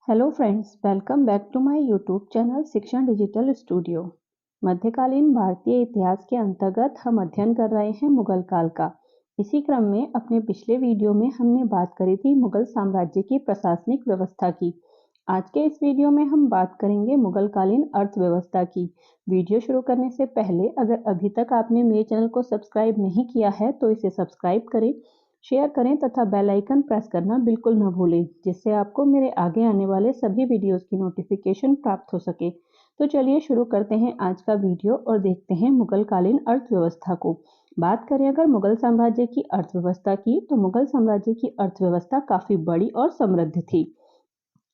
Hello friends, welcome back to my YouTube channel Shikshan digital studio. मध्यकालीन भारतीय इतिहास के अंतर्गत हम अध्ययन कर रहे हैं मुगल काल का। इसी क्रम में अपने पिछले वीडियो में हमने बात करी थी मुगल साम्राज्य की प्रशासनिक व्यवस्था की। आज के इस वीडियो में हम बात करेंगे मुगल कालीन अर्थव्यवस्था की। वीडियो शुरू करने से पहले अगर अभी तक आपने मेरे चैनल को सब्सक्राइब नहीं किया है तो इसे सब्सक्राइब करें, शेयर करें तथा बेल आइकन प्रेस करना बिल्कुल न भूलें, जिससे आपको मेरे आगे आने वाले सभी वीडियोस की नोटिफिकेशन प्राप्त हो सके। तो चलिए शुरू करते हैं आज का वीडियो और देखते हैं मुगल कालीन अर्थव्यवस्था को। बात करें अगर मुगल साम्राज्य की अर्थव्यवस्था की, तो मुगल साम्राज्य की अर्थव्यवस्था काफी बड़ी और समृद्ध थी।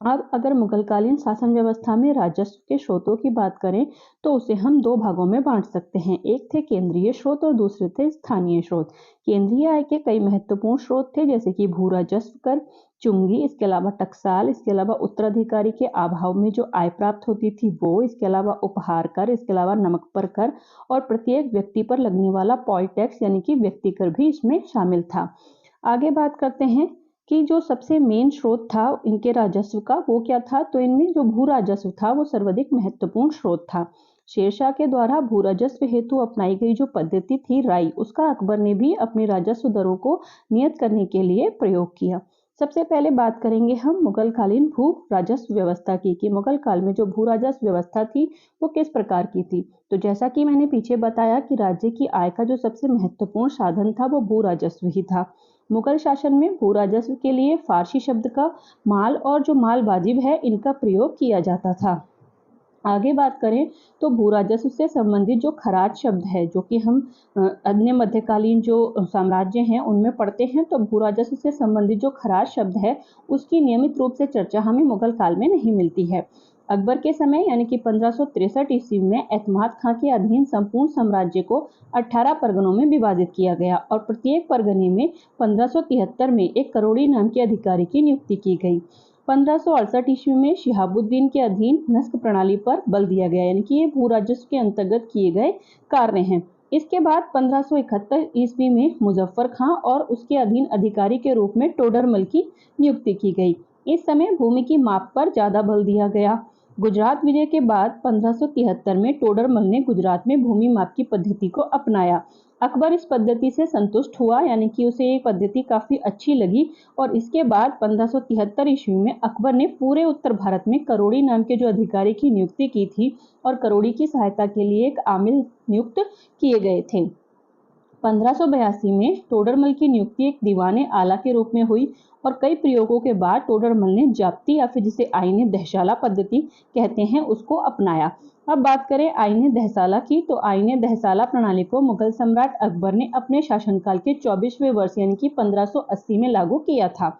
अब अगर मुगलकालीन शासन व्यवस्था में राजस्व के स्रोतों की बात करें तो उसे हम दो भागों में बांट सकते हैं। एक थे केंद्रीय स्रोत और दूसरे थे स्थानीय स्रोत। केंद्रीय आय के कई महत्वपूर्ण स्रोत थे, जैसे कि भू राजस्व कर, चुंगी, इसके अलावा टकसाल, इसके अलावा उत्तराधिकारी के अभाव में जो आय प्राप्त होती थी वो, इसके अलावा उपहार कर, इसके अलावा नमक पर कर और प्रत्येक व्यक्ति पर लगने वाला पॉल टैक्स यानी कि व्यक्ति कर भी इसमें शामिल था। आगे बात करते हैं कि जो सबसे मेन स्रोत था इनके राजस्व का वो क्या था, तो इनमें जो भू राजस्व था वो सर्वाधिक महत्वपूर्ण स्रोत था। शेरशाह के द्वारा भू राजस्व हेतु अपनाई गई जो पद्धति थी राई, उसका अकबर ने भी अपने राजस्व दरों को नियत करने के लिए प्रयोग किया। सबसे पहले बात करेंगे हम मुगल कालीन भू राजस्व व्यवस्था की कि मुगल काल में जो भू राजस्व व्यवस्था थी वो किस प्रकार की थी। तो जैसा कि मैंने पीछे बताया कि राज्य की आय का जो सबसे महत्वपूर्ण साधन था वो भू राजस्व ही था। मुगल शासन में भू राजस्व के लिए फारसी शब्द का माल और जो माल वाजिब है इनका प्रयोग किया जाता था। आगे बात करें तो भू राजस्व से संबंधित जो खराज शब्द है, जो कि हम अन्य मध्यकालीन जो साम्राज्य हैं उनमें पढ़ते हैं, तो भू राजस्व से संबंधित जो खराज शब्द है उसकी नियमित रूप से चर्चा हमें मुगल काल में नहीं मिलती है। अकबर के समय यानी कि 1563 ईस्वी में एतमाद खां के अधीन संपूर्ण साम्राज्य को 18 परगनों में विभाजित किया गया और प्रत्येक परगने में 1573 में एक करोड़ी नाम के अधिकारी की नियुक्ति की गई। 1568 ईस्वी में शिहाबुद्दीन के अधीन नस्क प्रणाली पर बल दिया गया, यानी कि ये भू राजस्व के अंतर्गत किए गए कार्य हैं। इसके बाद 1571 ईस्वी में मुजफ्फर खां और उसके अधीन अधिकारी के रूप में टोडरमल की नियुक्ति की गई। इस समय भूमि की माप पर ज्यादा बल दिया गया। गुजरात विजय के बाद 1573 में टोडरमल ने गुजरात में भूमि माप की पद्धति को अपनाया। अकबर इस पद्धति से संतुष्ट हुआ, यानी कि उसे ये पद्धति काफी अच्छी लगी और इसके बाद 1573 ईस्वी में अकबर ने पूरे उत्तर भारत में करोड़ी नाम के जो अधिकारी की नियुक्ति की थी और करोड़ी की सहायता के लिए एक आमिल नियुक्त किए गए थे। 1582 में टोडरमल की नियुक्ति एक दीवाने आला के रूप में हुई और कई प्रयोगों के बाद टोडरमल ने जाप्ती या फिर जिसे आईने दहशाला पद्धति कहते हैं उसको अपनाया। अब बात करें आईने दहसाला की, तो आईने दहसाला प्रणाली को मुगल सम्राट अकबर ने अपने शासनकाल के 24वें वर्ष यानी कि 1580 में लागू किया था।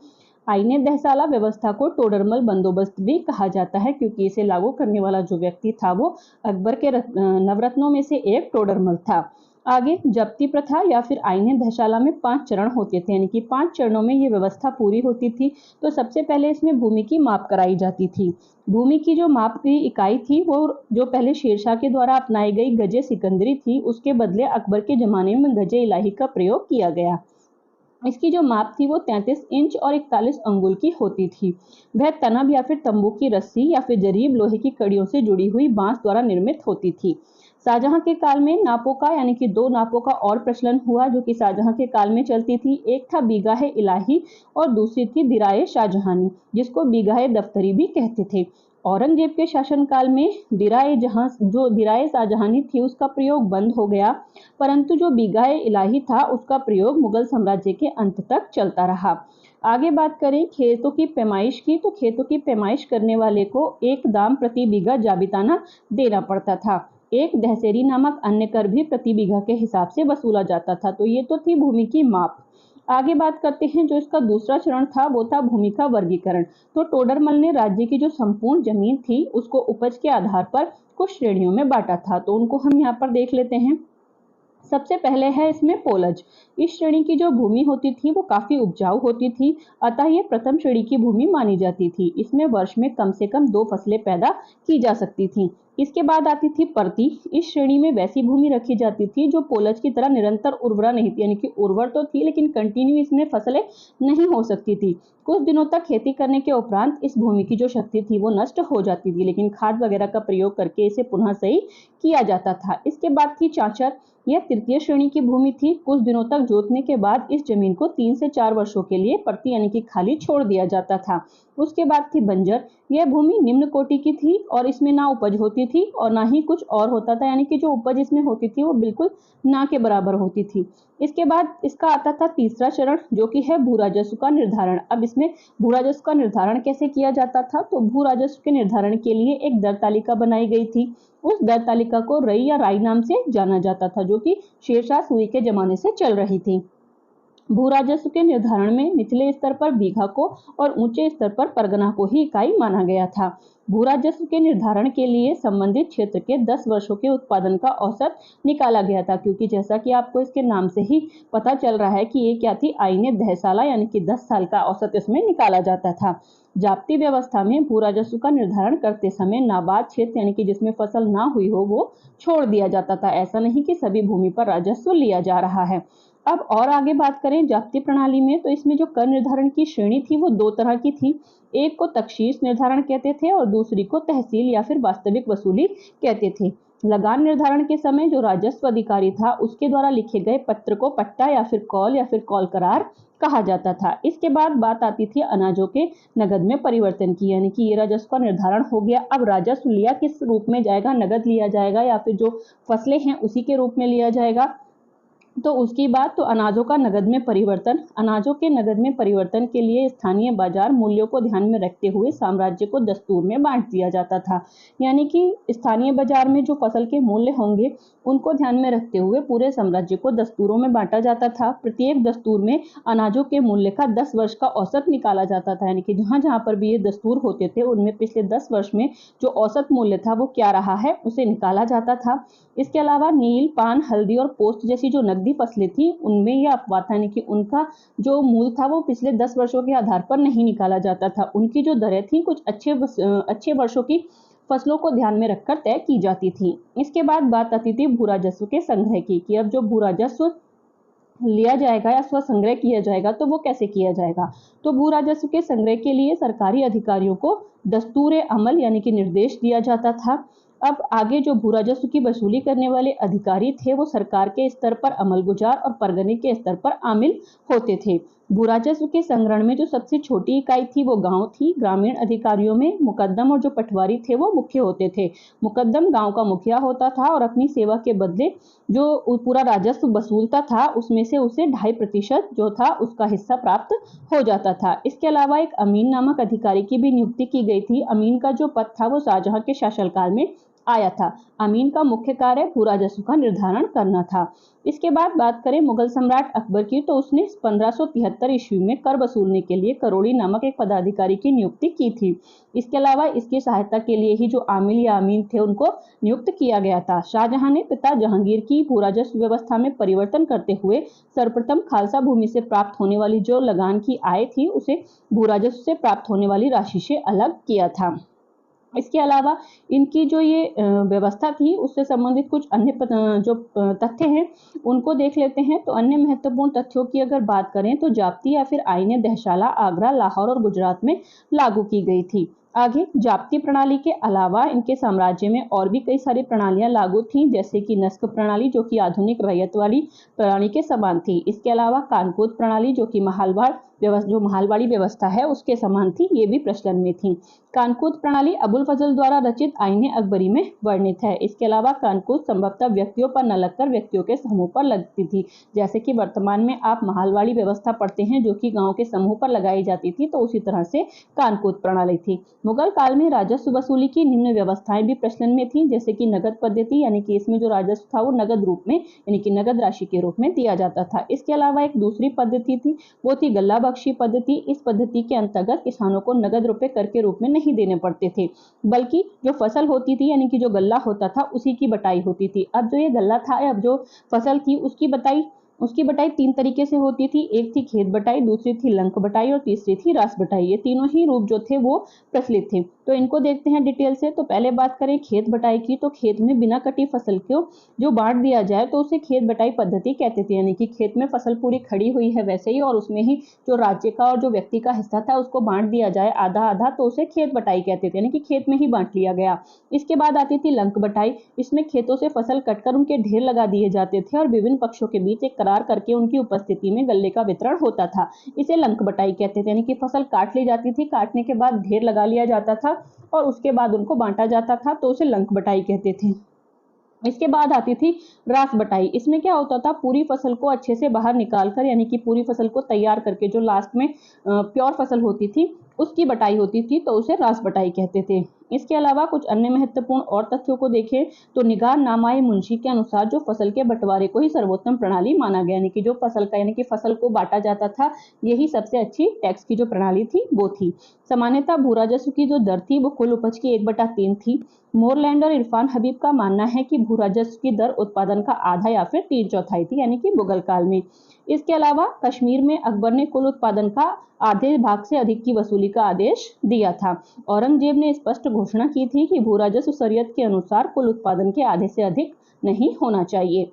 आईने दहसाला व्यवस्था को टोडरमल बंदोबस्त भी कहा जाता है, क्योंकि इसे लागू करने वाला जो व्यक्ति था वो अकबर के नवरत्नों में से एक टोडरमल था। आगे जब्ती प्रथा या फिर आईने दहशाला में 5 चरण होते थे, यानी कि 5 चरणों में ये व्यवस्था पूरी होती थी। तो सबसे पहले इसमें भूमि की माप कराई जाती थी। भूमि की जो माप की इकाई थी वो जो पहले शेरशाह के द्वारा अपनाई गई गजे सिकंदरी थी, उसके बदले अकबर के जमाने में गजे इलाही का प्रयोग किया गया। इसकी जो माप थी वो 33 इंच और 41 अंगुल की होती थी। वह तनब या फिर तंबू की रस्सी या फिर जरीब लोहे की कड़ियों से जुड़ी हुई बांस द्वारा निर्मित होती थी। शाहजहां के काल में नापों का यानी कि 2 नापों का और प्रचलन हुआ, जो कि शाहजहां के काल में चलती थी। एक था बीगाहे इलाही और दूसरी थी दिराए शाहजहानी, जिसको बीगाहे दफ्तरी भी कहते थे। औरंगजेब के शासनकाल में दिराए शाहजहानी थी उसका प्रयोग बंद हो गया, परंतु जो बीगाए इलाही था उसका प्रयोग मुगल साम्राज्य के अंत तक चलता रहा। आगे बात करें खेतों की पैमाइश की, तो खेतों की पैमाइश करने वाले को एक दाम प्रति बीघा जाबिताना देना पड़ता था। एक दहसेरी नामक अन्य कर भी प्रति बीघा के हिसाब से वसूला जाता था। तो ये तो थी भूमि की माप। आगे बात करते हैं जो इसका दूसरा चरण था वो था भूमि का वर्गीकरण। तो टोडरमल ने राज्य की जो संपूर्ण जमीन थी उसको उपज के आधार पर कुछ श्रेणियों में बांटा था, तो उनको हम यहाँ पर देख लेते हैं। सबसे पहले है इसमें पोलज। इस श्रेणी की जो भूमि होती थी वो काफी उपजाऊ होती थी, अतः ये प्रथम श्रेणी की भूमि मानी जाती थी। इसमें वर्ष में कम से कम 2 फसलें पैदा की जा सकती थी। इसके बाद आती थी परती। इस श्रेणी में वैसी भूमि रखी जाती थी जो पोलज की तरह निरंतर उर्वरा नहीं थी, यानी कि उर्वर तो थी लेकिन कंटिन्यू इसमें फसलें नहीं हो सकती थी। कुछ दिनों तक खेती करने के उपरांत इस भूमि की जो शक्ति थी वो नष्ट हो जाती थी, लेकिन खाद वगैरह का प्रयोग करके इसे पुनः सही किया जाता था। इसके बाद थी चांचर। यह तृतीय श्रेणी की भूमि थी। कुछ दिनों तक जोतने के बाद इस जमीन को 3 से 4 वर्षों के लिए परती यानी कि खाली छोड़ दिया जाता था। उसके बाद थी बंजर। यह भूमि निम्न कोटि की थी और इसमें ना उपज होती थी और ना ही कुछ और होता था, यानी कि जो उपज इसमें होती थी वो बिल्कुल ना के बराबर होती थी। इसके बाद इसका आता था तीसरा चरण, जो कि है भू राजस्व का निर्धारण। अब इसमें भू राजस्व का निर्धारण कैसे किया जाता था, तो भू राजस्व के निर्धारण के लिए एक दर तालिका बनाई गई थी। उस दर तालिका को रई या राई नाम से जाना जाता था, जो कि शेरशाह सूरी के जमाने से चल रही थी। भू राजस्व के निर्धारण में निचले स्तर पर बीघा को और ऊंचे स्तर पर परगना को ही इकाई माना गया था। भू राजस्व के निर्धारण के लिए संबंधित क्षेत्र के 10 वर्षों के उत्पादन का औसत निकाला गया था, क्योंकि जैसा कि आपको इसके नाम से ही पता चल रहा है कि ये क्या थी, आईने दहसाला, यानी कि 10 साल का औसत इसमें निकाला जाता था। जाप्ती व्यवस्था में भू राजस्व का निर्धारण करते समय नाबाद क्षेत्र, यानी कि जिसमें फसल ना हुई हो, वो छोड़ दिया जाता था। ऐसा नहीं कि सभी भूमि पर राजस्व लिया जा रहा है। अब और आगे बात करें जाप्ती प्रणाली में, तो इसमें जो कर निर्धारण की श्रेणी थी वो 2 तरह की थी। एक को तखशीश निर्धारण कहते थे और दूसरी को तहसील या फिर वास्तविक वसूली कहते थे। लगान निर्धारण के समय जो राजस्व अधिकारी था उसके द्वारा लिखे गए पत्र को पट्टा या फिर कॉल करार कहा जाता था। इसके बाद बात आती थी अनाजों के नगद में परिवर्तन की, यानी कि ये राजस्व का निर्धारण हो गया। अब राजस्व लिया किस रूप में जाएगा, नगद लिया जाएगा या फिर जो फसलें हैं उसी के रूप में लिया जाएगा। तो उसकी बात, तो अनाजों का नगद में परिवर्तन। अनाजों के नगद में परिवर्तन के लिए स्थानीय बाजार मूल्यों को ध्यान में रखते हुए साम्राज्य को दस्तूर में बांट दिया जाता था, यानी कि स्थानीय बाजार में जो फसल के मूल्य होंगे उनको ध्यान में रखते हुए पूरे साम्राज्य को दस्तूरों में बांटा जाता था। प्रत्येक दस्तूर में अनाजों के मूल्य का 10 वर्ष का औसत निकाला जाता था, यानी कि जहां जहां पर भी ये दस्तूर होते थे उनमें पिछले 10 वर्ष में जो औसत मूल्य था वो क्या रहा है उसे निकाला जाता था। इसके अलावा नील, पान, हल्दी और पोस्त जैसी जो नकदी फसलें थी उनमें यह अपवाद था, यानी कि उनका जो मूल था वो पिछले 10 वर्षों के आधार पर नहीं निकाला जाता था। उनकी जो दरें थी कुछ अच्छे वर्षों की फसलों को ध्यान में रखकर तय की जाती थी। इसके बाद बात आती थी भू राजस्व के संग्रह की, कि अब जो भू राजस्व लिया जाएगा या स्व संग्रह किया जाएगा तो वो कैसे किया जाएगा। तो भू राजस्व के संग्रह के लिए सरकारी अधिकारियों को दस्तूर अमल यानी कि निर्देश दिया जाता था। अब आगे जो भू राजस्व की वसूली करने वाले अधिकारी थे वो सरकार के स्तर पर अमलगुजार और परगने के स्तर पर आमिल होते थे। भू राजस्व के संग्रहण में जो सबसे छोटी इकाई थी वो गांव थी। ग्रामीण अधिकारियों में मुकद्दम और जो पटवारी थे वो मुख्य होते थे। मुकद्दम गांव का मुखिया होता था और अपनी सेवा के बदले जो पूरा राजस्व वसूलता था उसमें से उसे 2.5% जो था उसका हिस्सा प्राप्त हो जाता था। इसके अलावा एक अमीन नामक अधिकारी की भी नियुक्ति की गई थी। अमीन का जो पद था वो शाहजहां के शासनकाल में आया था। अमीन का मुख्य कार्य भू राजस्व का निर्धारण करना था। इसके बाद बात करें मुगल सम्राट अकबर की, तो उसने 1573 ईस्वी में कर वसूलने के लिए करोड़ी नामक एक पदाधिकारी की नियुक्ति की थी। इसके अलावा इसकी सहायता के लिए ही जो आमिल या अमीन थे उनको नियुक्त किया गया था। शाहजहां ने पिता जहांगीर की भू राजस्व व्यवस्था में परिवर्तन करते हुए सर्वप्रथम खालसा भूमि से प्राप्त होने वाली जो लगान की आय थी उसे भू राजस्व से प्राप्त होने वाली राशि से अलग किया था। इसके अलावा इनकी जो ये व्यवस्था थी उससे संबंधित कुछ अन्य जो तथ्य हैं उनको देख लेते हैं। तो अन्य महत्वपूर्ण तथ्यों की अगर बात करें तो जाप्ती या फिर आईने दहशाला, आगरा, लाहौर और गुजरात में लागू की गई थी। आगे जाप्ती प्रणाली के अलावा इनके साम्राज्य में और भी कई सारी प्रणालियां लागू थीं, जैसे कि नस्क प्रणाली जो कि आधुनिक रैयत वाली प्रणाली के समान थी। इसके अलावा कानकोद प्रणाली जो कि महालवाड़ी व्यवस्था है उसके समान थी, ये भी प्रचलन में थी। कानकोद प्रणाली अबुल फजल द्वारा रचित आईने अकबरी में वर्णित है। इसके अलावा कानकोद संभवतः व्यक्तियों पर न लगकर व्यक्तियों के समूह पर लगती थी, जैसे कि वर्तमान में आप महालवाड़ी व्यवस्था पढ़ते हैं जो कि गांव के समूह पर लगाई जाती थी, तो उसी तरह से कानकोद प्रणाली थी। मुगल काल में राजस्व वसूली की निम्न व्यवस्थाएं भी प्रचलन में थी, जैसे कि नगद पद्धति, यानी कि इसमें जो राजस्व था वो नगद रूप में यानी कि नगद राशि के रूप में दिया जाता था। इसके अलावा एक दूसरी पद्धति थी, वो थी गल्ला बख्शी पद्धति। इस पद्धति के अंतर्गत किसानों को नगद रुपए कर के रूप में नहीं देने पड़ते थे, बल्कि जो फसल होती थी यानी कि जो गल्ला होता था उसी की बटाई होती थी। अब जो ये गल्ला था, अब जो फसल थी उसकी बटाई 3 तरीके से होती थी। एक थी खेत बटाई, दूसरी थी लंक बटाई और तीसरी थी रास बटाई। ये तीनों ही रूप जो थे वो प्रचलित थे। तो इनको देखते हैं डिटेल से। तो पहले बात करें खेत बटाई की, तो खेत में बिना कटी फसल को जो बांट दिया जाए तो उसे खेत बटाई पद्धति कहते थे। यानी कि खेत में फसल पूरी खड़ी हुई है वैसे ही, और उसमें ही जो राज्य का और जो व्यक्ति का हिस्सा था उसको बांट दिया जाए आधा आधा, तो उसे खेत बटाई कहते थे, यानी कि खेत में ही बांट लिया गया। इसके बाद आती थी लंक बटाई। इसमें खेतों से फसल कटकर उनके ढेर लगा दिए जाते थे और विभिन्न पक्षों के बीच एक करार करके उनकी उपस्थिति में गल्ले का वितरण होता था। इसे लंक बटाई कहते थे, यानी कि फसल काट ली जाती थी, काटने के बाद ढेर लगा लिया जाता था और उसके बाद उनको बांटा जाता था, तो उसे लंक बटाई कहते थे। इसके बाद आती थी रास बटाई। इसमें क्या होता था, पूरी फसल को अच्छे से बाहर निकाल कर, यानी कि पूरी फसल को तैयार करके जो लास्ट में प्योर फसल होती थी उसकी बटाई होती थी, तो उसे रास बटाई कहते थे। इसके अलावा कुछ अन्य महत्वपूर्ण और तथ्यों को देखें तो निगार नामाए मुंशी के अनुसार जो फसल के बंटवारे को ही सर्वोत्तम प्रणाली माना गया, यानी कि जो फसल का, यानी कि फसल को बांटा जाता था, यही सबसे अच्छी टैक्स की जो प्रणाली थी वो थी। सामान्यतः भू राजस्व की जो दर थी वो कुल उपज की 1/3 थी। मोरलैंड और इरफान हबीब का मानना है कि भू राजस्व की दर उत्पादन का आधा या फिर 3/4 थी, यानी कि मुगल काल में। इसके अलावा कश्मीर में अकबर ने कुल उत्पादन का आधे भाग से अधिक की वसूली का आदेश दिया था। औरंगजेब ने स्पष्ट घोषणा की थी कि भू राजस्व शरीयत के अनुसार कुल उत्पादन के आधे से अधिक नहीं होना चाहिए।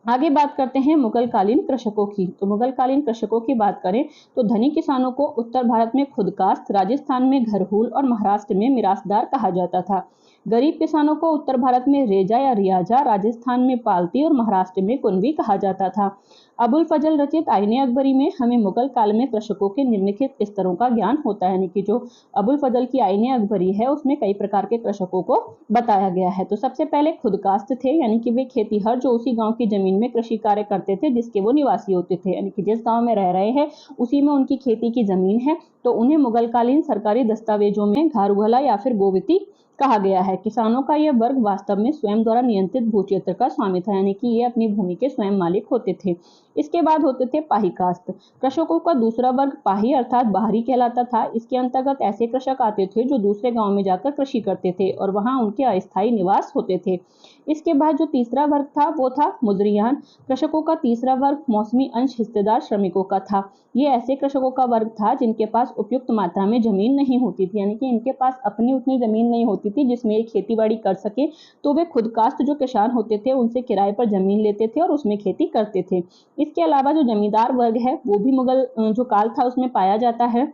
आगे बात करते हैं मुगल कालीन कृषकों की। तो मुगल कालीन कृषकों की बात करें तो धनी किसानों को उत्तर भारत में खुदकास्ट, राजस्थान में घरहूल और महाराष्ट्र में मिरासदार कहा जाता था। गरीब किसानों को उत्तर भारत में रेजा या रियाजा, राजस्थान में पालती और महाराष्ट्र में कुनबी कहा जाता था। अबुल फजल रचित आईने अकबरी में हमें मुगल काल में कृषकों के निम्नलिखित स्तरों का ज्ञान होता है, यानी कि जो अबुल फजल की आईने अकबरी है उसमें कई प्रकार के कृषकों को बताया गया है। तो सबसे पहले खुदकास्ट थे, यानी कि वे खेतीहर जो उसी गांव की जमीन में कृषि कार्य करते थे जिसके वो निवासी होते थे, यानी कि जिस गांव में रह रहे हैं उसी में उनकी खेती की जमीन है, तो उन्हें मुगल कालीन सरकारी दस्तावेजों में घारूहला या फिर गोविती कहा गया है। किसानों का यह वर्ग वास्तव में स्वयं द्वारा नियंत्रित भू क्षेत्र का स्वामी था, यानी कि ये अपनी भूमि के स्वयं मालिक होते थे। इसके बाद होते थे पाही कास्ट। कृषकों का दूसरा वर्ग पाही अर्थात बाहरी कहलाता था। इसके अंतर्गत ऐसे कृषक आते थे जो दूसरे गांव में जाकर कृषि करते थे और वहां उनके अस्थायी निवास होते थे। इसके बाद जो तीसरा वर्ग था वो था मुद्रियान। कृषकों का तीसरा वर्ग मौसमी अंश हिस्सेदार श्रमिकों का था। ये ऐसे कृषकों का वर्ग था जिनके पास उपयुक्त मात्रा में जमीन नहीं होती थी, यानी कि इनके पास अपनी उतनी जमीन नहीं होती थी जिसमें ये खेती बाड़ी कर सके, तो वे खुदकास्ट जो किसान होते थे उनसे किराए पर जमीन लेते थे और उसमें खेती करते थे। इसके अलावा जो जमींदार वर्ग है वो भी मुगल जो काल था उसमें पाया जाता है।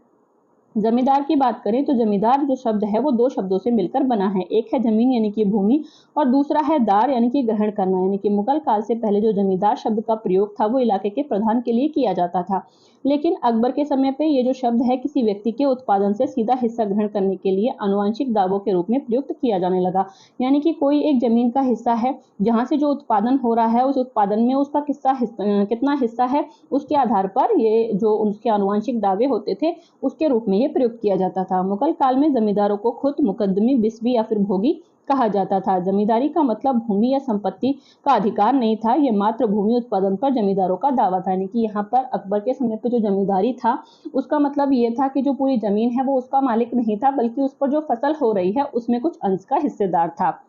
जमींदार की बात करें तो जमींदार जो शब्द है वो दो शब्दों से मिलकर बना है। एक है जमीन यानी कि भूमि और दूसरा है दार यानी कि ग्रहण करना, यानी कि मुगल काल से पहले जो जमींदार शब्द का प्रयोग था वो इलाके के प्रधान के लिए किया जाता था। लेकिन अकबर के समय पे ये जो शब्द है किसी व्यक्ति के उत्पादन से सीधा हिस्सा ग्रहण करने के लिए आनुवंशिक दावों के रूप में प्रयुक्त किया जाने लगा। यानी कि कोई एक जमीन का हिस्सा है जहां से जो उत्पादन हो रहा है उस उत्पादन में उसका कितना हिस्सा है उसके आधार पर ये जो उसके आनुवंशिक दावे होते थे उसके रूप में ये प्रयुक्त किया जाता था। मुगल काल में जमींदारों को खुद मुकद्दमी, बिस्वी या फिर भोगी कहा जाता था। जमींदारी का मतलब भूमि या संपत्ति का अधिकार नहीं था, यह मात्र भूमि उत्पादन पर जमींदारों का दावा था। यानी कि यहाँ पर अकबर के समय पे जो जमींदारी था उसका मतलब ये था कि जो पूरी जमीन है वो उसका मालिक नहीं था, बल्कि उस पर जो फसल हो रही है उसमें कुछ अंश का हिस्सेदार था।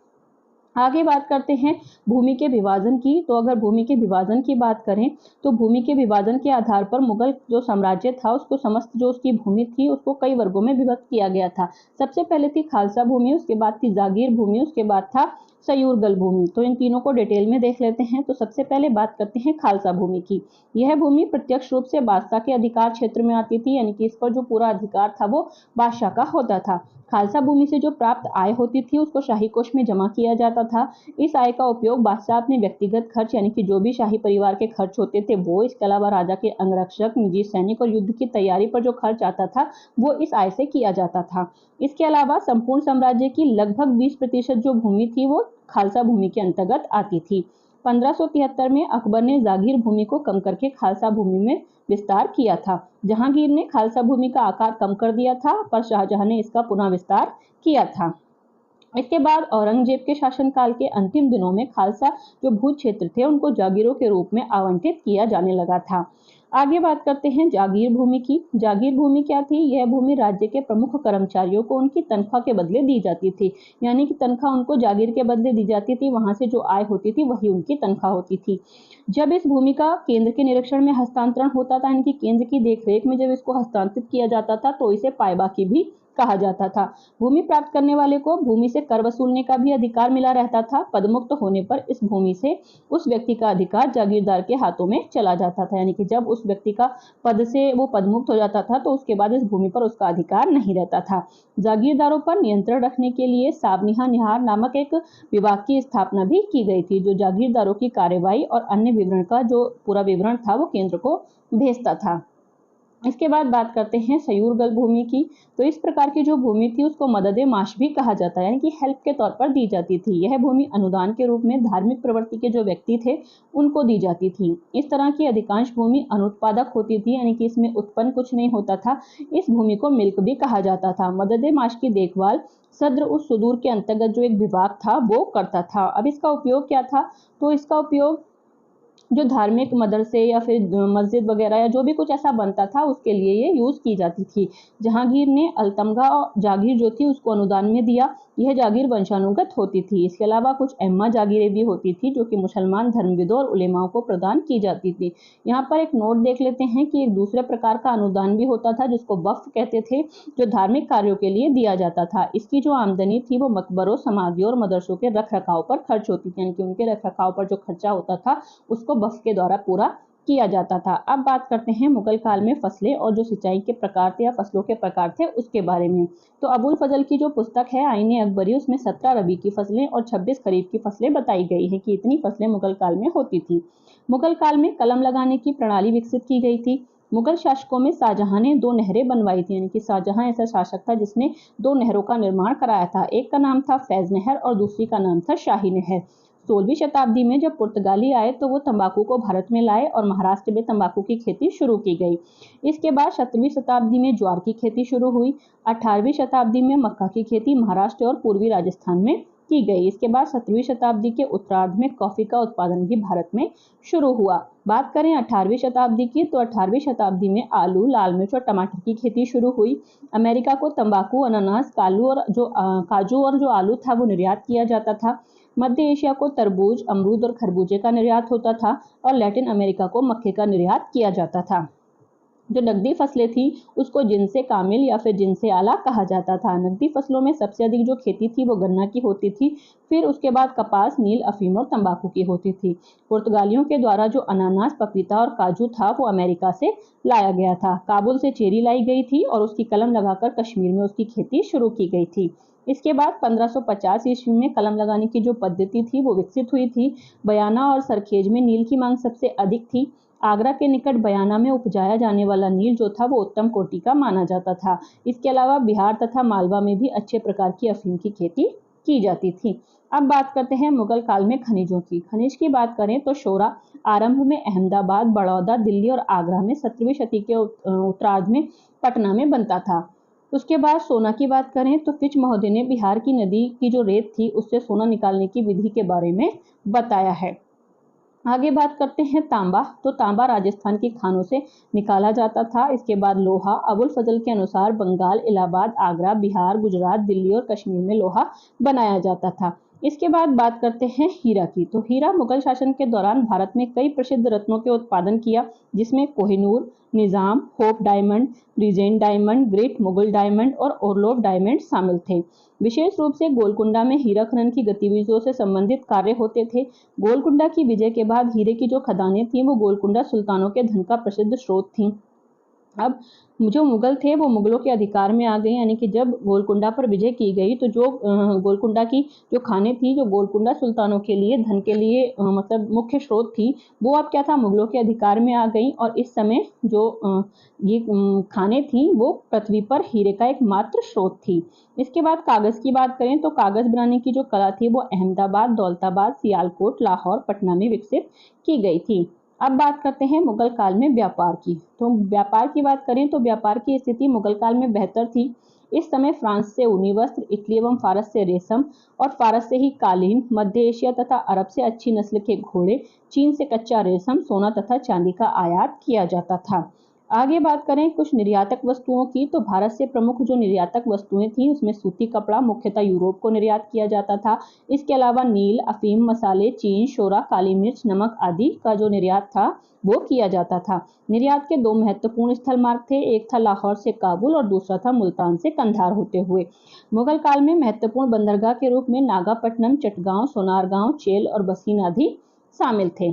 आगे बात करते हैं भूमि के विभाजन की। तो अगर भूमि के विभाजन की बात करें तो भूमि के विभाजन के आधार पर मुगल जो साम्राज्य था उसको समस्त जो उसकी भूमि थी उसको कई वर्गों में विभक्त किया गया था। सबसे पहले थी खालसा भूमि, उसके बाद थी जागीर भूमि, उसके बाद था सयूरगल भूमि। तो इन तीनों को डिटेल में देख लेते हैं। तो सबसे पहले बात करते हैं खालसा भूमि की। यह भूमि प्रत्यक्ष रूप से बादशाह के अधिकार क्षेत्र में आती थी, यानी कि इस पर जो पूरा अधिकार था वो बादशाह का होता था। खालसा भूमि से जो प्राप्त आय होती थी उसको शाही कोष में जमा किया जाता था। इस आय का उपयोग बादशाह अपने व्यक्तिगत खर्च यानी कि जो भी शाही परिवार के खर्च होते थे वो, इसके अलावा राजा के अंगरक्षक, निजी सैनिक और युद्ध की तैयारी पर जो खर्च आता था वो इस आय से किया जाता था। इसके अलावा संपूर्ण साम्राज्य की लगभग 20% जो भूमि थी वो खालसा भूमि के अंतर्गत आती थी। 1573 में अकबर ने जागीर भूमि को कम करके खालसा भूमि में विस्तार किया था। जहांगीर ने खालसा भूमि का आकार कम कर दिया था पर शाहजहां ने इसका पुनः विस्तार किया था। इसके बाद औरंगजेब के शासनकाल के अंतिम दिनों में खालसा जो भू क्षेत्र थे उनको जागीरों के रूप में आवंटित किया जाने लगा था। आगे बात करते हैं जागीर भूमि की। जागीर भूमि क्या थी? यह भूमि राज्य के प्रमुख कर्मचारियों को उनकी तनख्वाह के बदले दी जाती थी, यानी कि तनख्वाह उनको जागीर के बदले दी जाती थी, वहां से जो आय होती थी वही उनकी तनख्वाह होती थी। जब इस भूमि का केंद्र के निरीक्षण में हस्तांतरण होता था, यानी कि केंद्र की देखरेख में जब इसको हस्तांतरित किया जाता था तो इसे पायबा की भी कहा जाता था। भूमि प्राप्त करने वाले को भूमि से कर वसूलने का भी अधिकार मिला रहता था। पदमुक्त होने पर इस भूमि से उस व्यक्ति का अधिकार जागीरदार के हाथों में चला जाता था, यानी कि जब उस व्यक्ति का पद से वो पदमुक्त हो जाता था तो उसके बाद इस भूमि पर उसका अधिकार नहीं रहता था। जागीरदारों पर नियंत्रण रखने के लिए सावनिहा निहार नामक एक विभाग की स्थापना भी की गई थी, जो जागीरदारों की कार्यवाही और अन्य विवरण का जो पूरा विवरण था वो केंद्र को भेजता था। इसके बाद बात करते हैं सयूरगल भूमि की। तो इस प्रकार की जो भूमि थी उसको मददे माश भी कहा जाता है, यानी कि हेल्प के तौर पर दी जाती थी। यह भूमि अनुदान के रूप में धार्मिक प्रवृत्ति के जो व्यक्ति थे उनको दी जाती थी। इस तरह की अधिकांश भूमि अनुत्पादक होती थी, यानी कि इसमें उत्पन्न कुछ नहीं होता था। इस भूमि को मिल्क भी कहा जाता था। मददे माश की देखभाल सद्र उस सुदूर के अंतर्गत जो एक विभाग था वो करता था। अब इसका उपयोग क्या था? तो इसका उपयोग जो धार्मिक मदरसे या फिर मस्जिद वगैरह या जो भी कुछ ऐसा बनता था उसके लिए ये यूज की जाती थी। जहांगीर ने अलतमगा जागीर जो थी उसको अनुदान में दिया। यह जागीर वंशानुगत होती थी। इसके अलावा कुछ एम्मा जागीरें भी होती थी जो कि मुसलमान धर्मविदों और उलेमाओं को प्रदान की जाती थी। यहाँ पर एक नोट देख लेते हैं कि एक दूसरे प्रकार का अनुदान भी होता था जिसको वक्फ कहते थे, जो धार्मिक कार्यों के लिए दिया जाता था। इसकी जो आमदनी थी वो मकबरों, समाधियों और मदरसों के रख रखाव पर खर्च होती थी, यानी कि उनके रख रखाव पर जो खर्चा होता था उसको वक्फ के द्वारा पूरा किया जाता था। अब बात करते हैं मुगल काल में फसलें और जो सिंचाई के प्रकार थे या फसलों के प्रकार थे उसके बारे में। तो अबुल फजल की जो पुस्तक है आईने अकबरी, उसमें 17 रबी की फसलें और 26 खरीफ की फसलें बताई गई हैं कि इतनी फसलें मुगल काल में होती थी। मुगल काल में कलम लगाने की प्रणाली विकसित की गई थी। मुगल शासकों में शाहजहां ने 2 नहरें बनवाई थी, यानी कि शाहजहां ऐसा शासक था जिसने 2 नहरों का निर्माण कराया था। एक का नाम था फैज नहर और दूसरी का नाम था शाही नहर। 16वीं शताब्दी में जब पुर्तगाली आए तो वो तंबाकू को भारत में लाए और महाराष्ट्र में तंबाकू की खेती शुरू की गई। इसके बाद 17वीं शताब्दी में ज्वार की खेती शुरू हुई। 18वीं शताब्दी में मक्का की खेती महाराष्ट्र और पूर्वी राजस्थान में की गई। इसके बाद 17वीं शताब्दी के उत्तरार्ध में कॉफी का उत्पादन भी भारत में शुरू हुआ। बात करें 18वीं शताब्दी की, तो 18वीं शताब्दी में आलू, लाल मिर्च और टमाटर की खेती शुरू हुई। अमेरिका को तंबाकू, अनानास, काजू और जो आलू था वो निर्यात किया जाता था। मध्य एशिया को तरबूज, अमरूद और खरबूजे का निर्यात होता था और लैटिन अमेरिका को मक्के का निर्यात किया जाता था। जो नकदी फसलें थी उसको जिनसे कामिल या फिर जिनसे आला कहा जाता था। नकदी फसलों में सबसे अधिक जो खेती थी वो गन्ना की होती थी, फिर उसके बाद कपास, नील, अफीम और तंबाकू की होती थी। पुर्तगालियों के द्वारा जो अनानास, पपीता और काजू था वो अमेरिका से लाया गया था। काबुल से चेरी लाई गई थी और उसकी कलम लगाकर कश्मीर में उसकी खेती शुरू की गई थी। इसके बाद 1550 ईस्वी में कलम लगाने की जो पद्धति थी वो विकसित हुई थी। बयाना और सरखेज में नील की मांग सबसे अधिक थी। आगरा के निकट बयाना में उपजाया जाने वाला नील जो था वो उत्तम कोटि का माना जाता था। इसके अलावा बिहार तथा मालवा में भी अच्छे प्रकार की अफीम की खेती की जाती थी। अब बात करते हैं मुगल काल में खनिजों की। खनिज की बात करें तो शोरा आरंभ में अहमदाबाद, बड़ौदा, दिल्ली और आगरा में, 17वीं शती के उत्तरार्ध में पटना में बनता था। उसके बाद सोना की बात करें तो फिच महोदय ने बिहार की नदी की जो रेत थी उससे सोना निकालने की विधि के बारे में बताया है। आगे बात करते हैं तांबा। तो तांबा राजस्थान की खानों से निकाला जाता था। इसके बाद लोहा। अबुल फजल के अनुसार बंगाल, इलाहाबाद, आगरा, बिहार, गुजरात, दिल्ली और कश्मीर में लोहा बनाया जाता था। इसके बाद बात करते हैं हीरा की। तो हीरा मुगल शासन के दौरान भारत में कई प्रसिद्ध रत्नों के उत्पादन किया, जिसमें Kohinoor, Nizam, Hope diamond, Regent diamond, great Mughal diamond और ओरलोव डायमंड शामिल थे। विशेष रूप से गोलकुंडा में हीरा खनन की गतिविधियों से संबंधित कार्य होते थे। गोलकुंडा की विजय के बाद हीरे की जो खदानें थीं वो गोलकुंडा सुल्तानों के धन का प्रसिद्ध स्रोत थीं। अब जो मुगल थे वो मुगलों के अधिकार में आ गए, यानी कि जब गोलकुंडा पर विजय की गई तो जो गोलकुंडा की जो खानें थी जो गोलकुंडा सुल्तानों के लिए धन के लिए मतलब मुख्य स्रोत थी, वो अब क्या था, मुगलों के अधिकार में आ गई। और इस समय जो ये खानें थी वो पृथ्वी पर हीरे का एकमात्र स्रोत थी। इसके बाद कागज की बात करें तो कागज बनाने की जो कला थी वो अहमदाबाद, दौलताबाद, सियालकोट, लाहौर, पटना में विकसित की गई थी। अब बात करते हैं मुगल काल में व्यापार की। तो व्यापार की बात करें तो व्यापार की स्थिति मुगल काल में बेहतर थी। इस समय फ्रांस से ऊनी वस्त्र, इटली एवं फारस से रेशम और फारस से ही कालीन, मध्य एशिया तथा अरब से अच्छी नस्ल के घोड़े, चीन से कच्चा रेशम, सोना तथा चांदी का आयात किया जाता था। आगे बात करें कुछ निर्यातक वस्तुओं की, तो भारत से प्रमुख जो निर्यातक वस्तुएं थी उसमें सूती कपड़ा मुख्यतः यूरोप को निर्यात किया जाता था। इसके अलावा नील, अफीम, मसाले, चीन, शोरा, काली मिर्च, नमक आदि का जो निर्यात था वो किया जाता था। निर्यात के दो महत्वपूर्ण स्थल मार्ग थे, एक था लाहौर से काबुल और दूसरा था मुल्तान से कंधार होते हुए। मुगल काल में महत्वपूर्ण बंदरगाह के रूप में नागापट्टनम, चटगांव, सोनारगांव, चेल और बसीन आदि शामिल थे।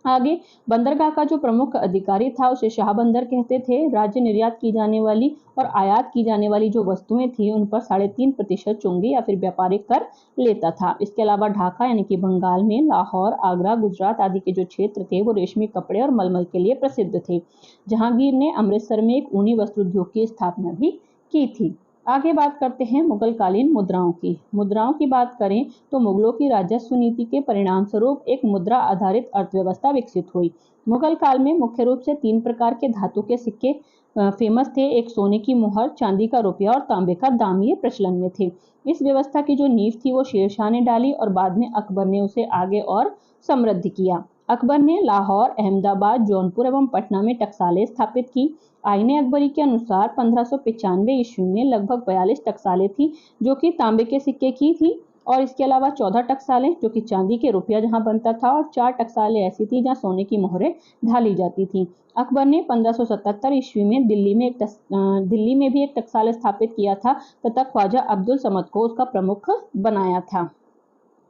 आगे बंदरगाह का जो प्रमुख अधिकारी था उसे शाह बंदर कहते थे। राज्य निर्यात की जाने वाली और आयात की जाने वाली जो वस्तुएं थी उन पर 3.5% चुंगी या फिर व्यापारिक कर लेता था। इसके अलावा ढाका यानी कि बंगाल में, लाहौर, आगरा, गुजरात आदि के जो क्षेत्र थे वो रेशमी कपड़े और मलमल के लिए प्रसिद्ध थे। जहांगीर ने अमृतसर में एक ऊनी वस्त्र उद्योग की स्थापना भी की थी। आगे बात करते हैं मुगल कालीन मुद्राओं की। मुद्राओं की बात करें तो मुगलों की राजस्व नीति के परिणाम स्वरूप एक मुद्रा आधारित अर्थव्यवस्था विकसित हुई। मुगल काल में मुख्य रूप से 3 प्रकार के धातु के सिक्के फेमस थे। एक सोने की मुहर, चांदी का रुपया और तांबे का दाम ये प्रचलन में थे। इस व्यवस्था की जो नींव थी वो शेरशाह ने डाली और बाद में अकबर ने उसे आगे और समृद्ध किया। अकबर ने लाहौर, अहमदाबाद, जौनपुर एवं पटना में टकसालें स्थापित की। आईने अकबरी के अनुसार 1595 ईस्वी में लगभग 42 टकसालें थी जो कि तांबे के सिक्के की थी और इसके अलावा 14 टकसालें जो कि चांदी के रुपया जहां बनता था और 4 टकसालें ऐसी थी जहां सोने की मोहरें ढाली जाती थी। अकबर ने 1577 ईस्वी में दिल्ली में भी एक टकसाल स्थापित किया था तथा ख्वाजा अब्दुल समद को उसका प्रमुख बनाया था।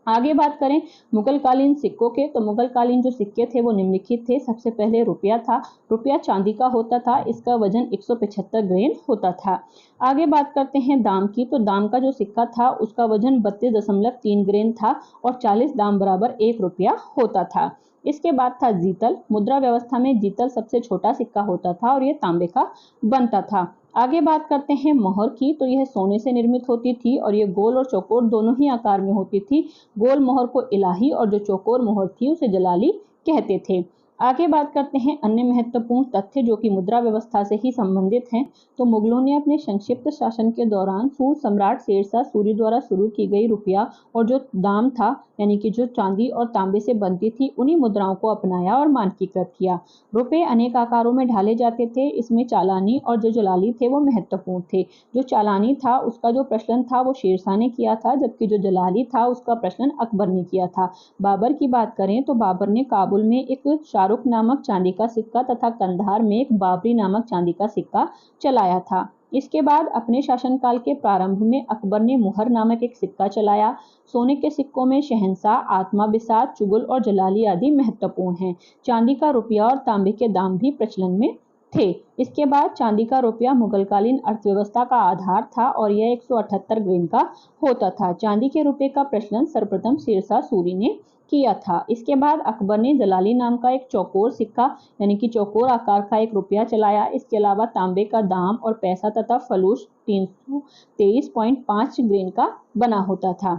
आगे बात करें मुगल कालीन सिक्कों के, तो मुगल कालीन जो सिक्के थे वो निम्नलिखित थे। सबसे पहले रुपया था। रुपया चांदी का होता था, इसका वजन 175 ग्रेन होता था। आगे बात करते हैं दाम की, तो दाम का जो सिक्का था उसका वजन 32.3 ग्रेन था और 40 दाम बराबर 1 रुपया होता था। इसके बाद था जीतल। मुद्रा व्यवस्था में जीतल सबसे छोटा सिक्का होता था और ये तांबे का बनता था। आगे बात करते हैं मोहर की, तो यह सोने से निर्मित होती थी और ये गोल और चौकोर दोनों ही आकार में होती थी। गोल मोहर को इलाही और जो चौकोर मोहर थी उसे जलाली कहते थे। आगे बात करते हैं अन्य महत्वपूर्ण तथ्य जो कि मुद्रा व्यवस्था से ही संबंधित हैं। तो मुगलों ने अपने संक्षिप्त शासन के दौरान सूर सम्राट शेरशाह सूरी द्वारा शुरू की गई रुपया और जो दाम था यानी कि जो चांदी और तांबे से बनती थी उन्हीं मुद्राओं को अपनाया और मानकीकृत किया। रुपए अनेक आकारों में ढाले जाते थे। इसमें चालानी और जो जलाली थे वो महत्वपूर्ण थे। जो चालानी था उसका जो प्रचलन था वो शेरशाह ने किया था, जबकि जो जलाली था उसका प्रचलन अकबर ने किया था। बाबर की बात करें तो बाबर ने काबुल में एक शाहरुख नामक चांदी का सिक्का तथा कंधार में एक बाबरी नामक चांदी का सिक्का चलाया था। इसके बाद अपने शासनकाल के प्रारंभ में अकबर ने मुहर नामक एक सिक्का चलाया। सोने के सिक्कों में शहंशाह, आत्मा बिसात, चुगल और जलाली आदि महत्वपूर्ण हैं। चांदी का रुपया और तांबे के दाम भी प्रचलन में थे। इसके बाद चांदी का रुपया मुगलकालीन अर्थव्यवस्था का आधार था और यह 178 ग्रेन का होता था। चांदी के रुपये का प्रचलन सर्वप्रथम शेरशाह सूरी ने किया था। इसके बाद अकबर ने जलाली नाम का एक चौकोर सिक्का यानी कि चौकोर आकार का एक रुपया चलाया। इसके अलावा तांबे का दाम और पैसा तथा फलूस 323.5 ग्रेन का बना होता था।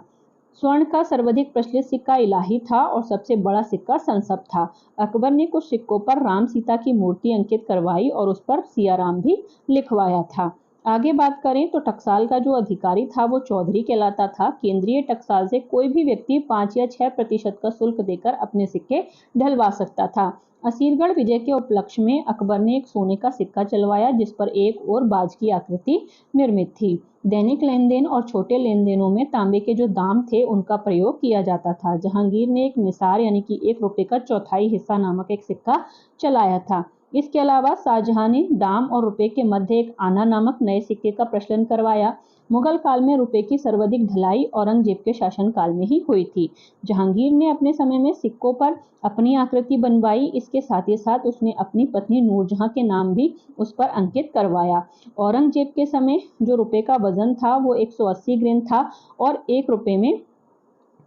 स्वर्ण का सर्वाधिक प्रचलित सिक्का इलाही था और सबसे बड़ा सिक्का संसब था। अकबर ने कुछ सिक्कों पर राम सीता की मूर्ति अंकित करवाई और उस पर सियाराम भी लिखवाया था। आगे बात करें तो टकसाल का जो अधिकारी था वो चौधरी कहलाता था। केंद्रीय टकसाल से कोई भी व्यक्ति 5 या 6% का शुल्क देकर अपने सिक्के ढलवा सकता था। असीरगढ़ विजय के उपलक्ष्य में अकबर ने एक सोने का सिक्का चलवाया जिस पर एक और बाज की आकृति निर्मित थी। दैनिक लेन देन और छोटे लेन देनों में तांबे के जो दाम थे उनका प्रयोग किया जाता था। जहांगीर ने एक निसार यानी कि 1 रुपये का चौथाई हिस्सा नामक एक सिक्का चलाया था। इसके अलावा शाहजहां ने दाम और रुपए के मध्य एक आना नामक नए सिक्के का प्रचलन करवाया। मुगल काल में रुपए की सर्वाधिक ढलाई औरंगजेब के शासनकाल में ही हुई थी। जहांगीर ने अपने समय में सिक्कों पर अपनी आकृति बनवाई। इसके साथ ही साथ उसने अपनी पत्नी नूरजहां के नाम भी उस पर अंकित करवाया। औरंगजेब के समय जो रुपए का वजन था वो 180 ग्रेन था और 1 रुपये में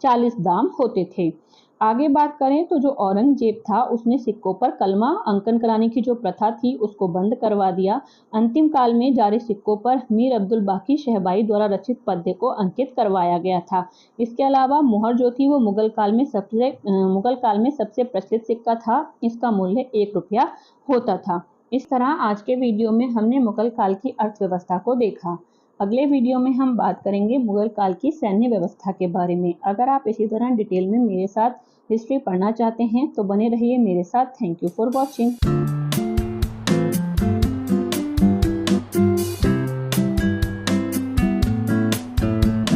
40 दाम होते थे। आगे बात करें तो जो औरंगजेब था उसने सिक्कों पर कलमा अंकन कराने की जो प्रथा थी उसको बंद करवा दिया। अंतिम काल में जारी सिक्कों पर मीर अब्दुल बाकी शहबाई द्वारा रचित पद्य को अंकित करवाया गया था। इसके अलावा मुहर जो थी वो मुगल काल में सबसे प्रचलित सिक्का था। इसका मूल्य 1 रुपया होता था। इस तरह आज के वीडियो में हमने मुगल काल की अर्थव्यवस्था को देखा। अगले वीडियो में हम बात करेंगे मुगल काल की सैन्य व्यवस्था के बारे में। अगर आप इसी तरह डिटेल में मेरे साथ हिस्ट्री पढ़ना चाहते हैं तो बने रहिए मेरे साथ। Thank you for watching.